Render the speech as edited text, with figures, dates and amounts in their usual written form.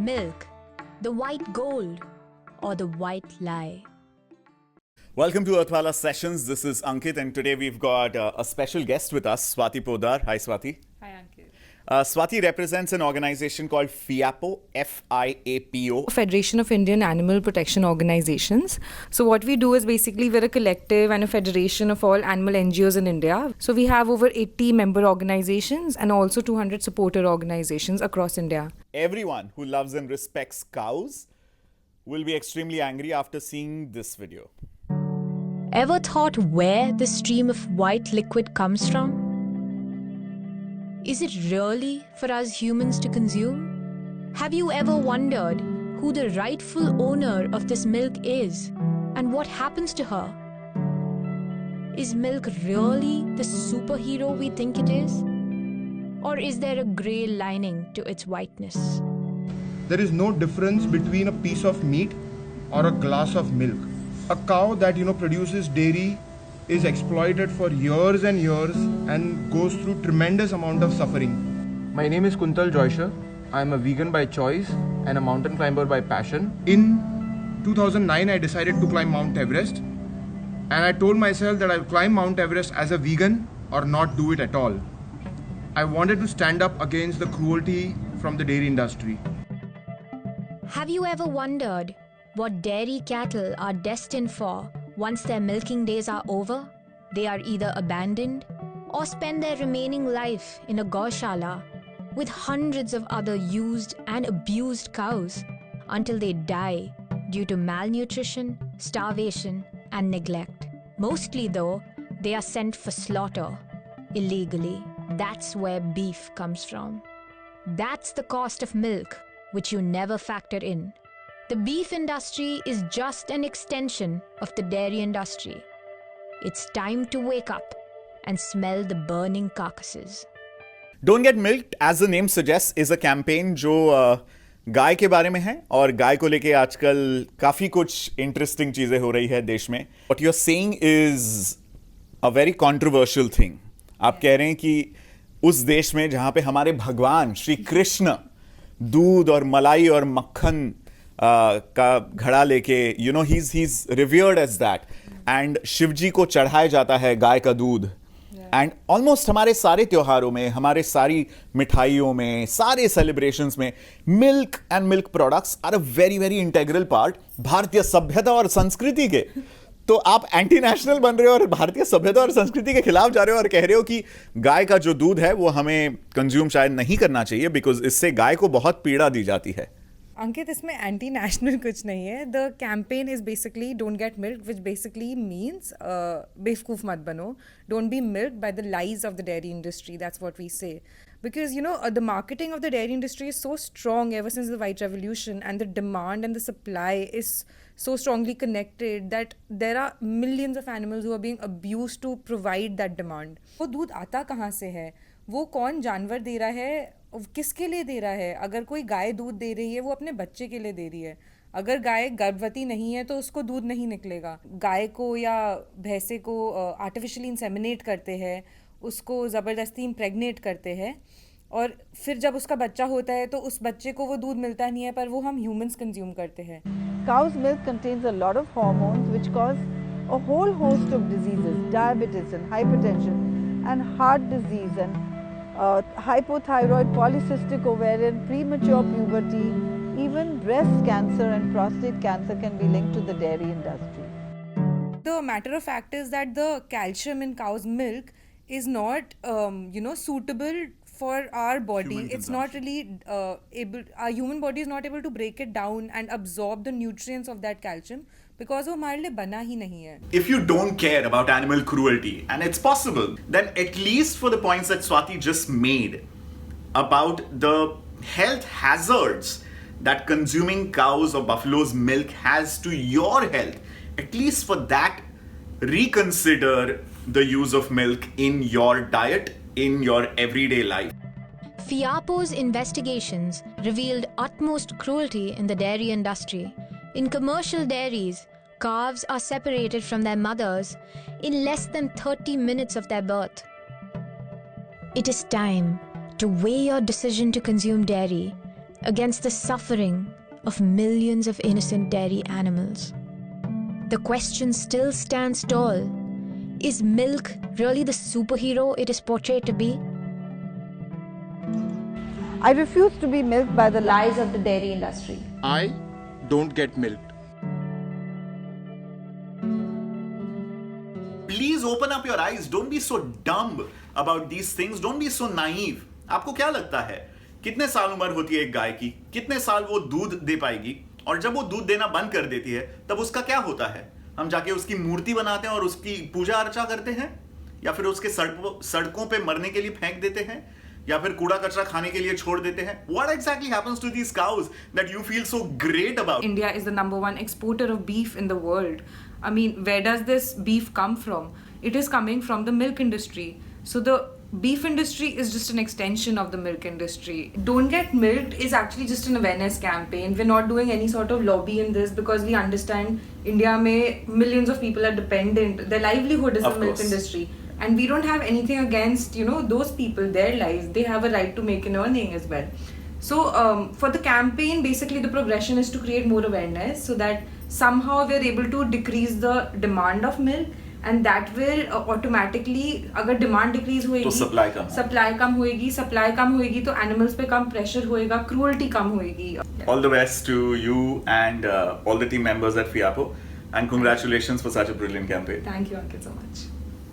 milk, the white gold, or the white lie? Welcome to Earthwala Sessions. This is Ankit, and today we've got a special guest with us, Swati Podar. Hi, Swati. Hi, Ankit. Swati represents an organization called FIAPO, F-I-A-P-O. Federation of Indian Animal Protection Organizations. So what we do is basically we're a collective and a federation of all animal NGOs in India. So we have over 80 member organizations and also 200 supporter organizations across India. Everyone who loves and respects cows will be extremely angry after seeing this video. Ever thought where the stream of white liquid comes from? Is it really for us humans to consume? Have you ever wondered who the rightful owner of this milk is and what happens to her? Is milk really the superhero we think it is? Or is there a grey lining to its whiteness? There is no difference between a piece of meat or a glass of milk. A cow that produces dairy is exploited for years and years and goes through tremendous amount of suffering. My name is Kuntal Joysher. I am a vegan by choice and a mountain climber by passion. In 2009, I decided to climb Mount Everest, and I told myself that I'll climb Mount Everest as a vegan or not do it at all. I wanted to stand up against the cruelty from the dairy industry. Have you ever wondered what dairy cattle are destined for once their milking days are over? They are either abandoned or spend their remaining life in a gaushala with hundreds of other used and abused cows until they die due to malnutrition, starvation, and neglect. Mostly though, they are sent for slaughter illegally. That's where beef comes from. That's the cost of milk, which you never factor in. The beef industry is just an extension of the dairy industry. It's time to wake up and smell the burning carcasses. Don't Get Milked, as the name suggests, is a campaign जो गाय के बारे में है और गाय को लेके आजकल काफ़ी कुछ इंटरेस्टिंग चीज़ें हो रही है देश में. What you're saying is a very controversial thing. आप कह रहे हैं कि उस देश में जहाँ पे हमारे भगवान श्री कृष्ण दूध और मलाई और मक्खन का घड़ा लेके he's revered as that, and Shivji को चढ़ाया जाता है गाय का दूध. एंड ऑलमोस्ट हमारे सारे त्योहारों में, हमारे सारी मिठाइयों में, सारे सेलिब्रेशंस में milk and milk products are a very very integral part भारतीय सभ्यता और संस्कृति के. तो आप एंटी नेशनल बन रहे हो और भारतीय सभ्यता और संस्कृति के खिलाफ जा रहे हो और कह रहे हो कि गाय का जो दूध है वो हमें कंज्यूम शायद नहीं करना चाहिए बिकॉज इससे गाय को बहुत पीड़ा दी जाती है. अंकित, इसमें एंटी नेशनल कुछ नहीं है. The campaign is basically don't get milk, which basically means बेवकूफ मत बनो. Don't be milk by the lies of the dairy industry. That's what we say. Because the marketing of the dairy industry is so strong ever since the White Revolution, and the demand and the supply is so strongly connected that there are millions of animals who are being abused to provide that demand. वो दूध आता कहाँ से है? वो कौन जानवर दे रहा है? किसके लिए दे रहा है? अगर कोई गाय दूध दे रही है वो अपने बच्चे के लिए दे रही है. अगर गाय गर्भवती नहीं है तो उसको दूध नहीं निकलेगा. गाय को या भैंसे को आर्टिफिशियली इंसेमिनेट करते हैं, उसको ज़बरदस्ती इम्प्रेग्नेट करते हैं और फिर जब उसका बच्चा होता है तो उस बच्चे को वो दूध मिलता नहीं है, पर वो हम ह्यूमंस कंज्यूम करते हैं. Cow's milk contains a lot of hormones which cause a whole host of diseases, diabetes and hypertension and heart disease and hypothyroid, polycystic ovarian, premature puberty, even breast cancer and prostate cancer can be linked to the dairy industry. The matter of fact is that the calcium in cow's milk is not, suitable for our body. It's not really our human body is not able to break it down and absorb the nutrients of that calcium because वो हमारे लिए बना ही नहीं है. If you don't care about animal cruelty, and it's possible, then at least for the points that Swati just made about the health hazards that consuming cows or buffalo's milk has to your health, at least for that, reconsider the use of milk in your diet, in your everyday life. FIAPO's investigations revealed utmost cruelty in the dairy industry. In commercial dairies, calves are separated from their mothers in less than 30 minutes of their birth. It is time to weigh your decision to consume dairy against the suffering of millions of innocent dairy animals. The question still stands tall. Is milk really the superhero it is portrayed to be? I refuse to be milked by the Lies of the dairy industry. I don't get milked. Please open up your eyes. Don't be so dumb about these things. Don't be so naive. आपको क्या लगता है कितने साल उम्र होती है एक गाय की? कितने साल वो दूध दे पाएगी? और जब वो दूध देना बंद कर देती है तब उसका क्या होता है? हम जाके उसकी मूर्ति बनाते हैं और उसकी पूजा अर्चा करते हैं, या फिर उसके सड़कों पे मरने के लिए फेंक देते हैं, या फिर कूड़ा कचरा खाने के लिए छोड़ देते हैं? What exactly happens to these cows that you feel so great about? India is the #1 exporter of beef in the world. I mean, where does this beef come from? It is coming from the milk industry. So the beef industry is just an extension of the milk industry. Don't get milked is actually just an awareness campaign. We're not doing any sort of lobby in this because we understand India mein millions of people are dependent. Their livelihood is Of the milk course. industry. And we don't have anything against, those people, their lives. They have a right to make an earning as well. So for the campaign, basically the progression is to create more awareness so that somehow we're able to decrease the demand of milk, and that will automatically, अगर demand decrease होएगी तो supply कम होगा। supply कम होएगी तो animals पे कम pressure होएगा, cruelty कम होएगी। All the best to you and all the team members at FIAPO, and congratulations for such a brilliant campaign. Thank you, Ankit, so much.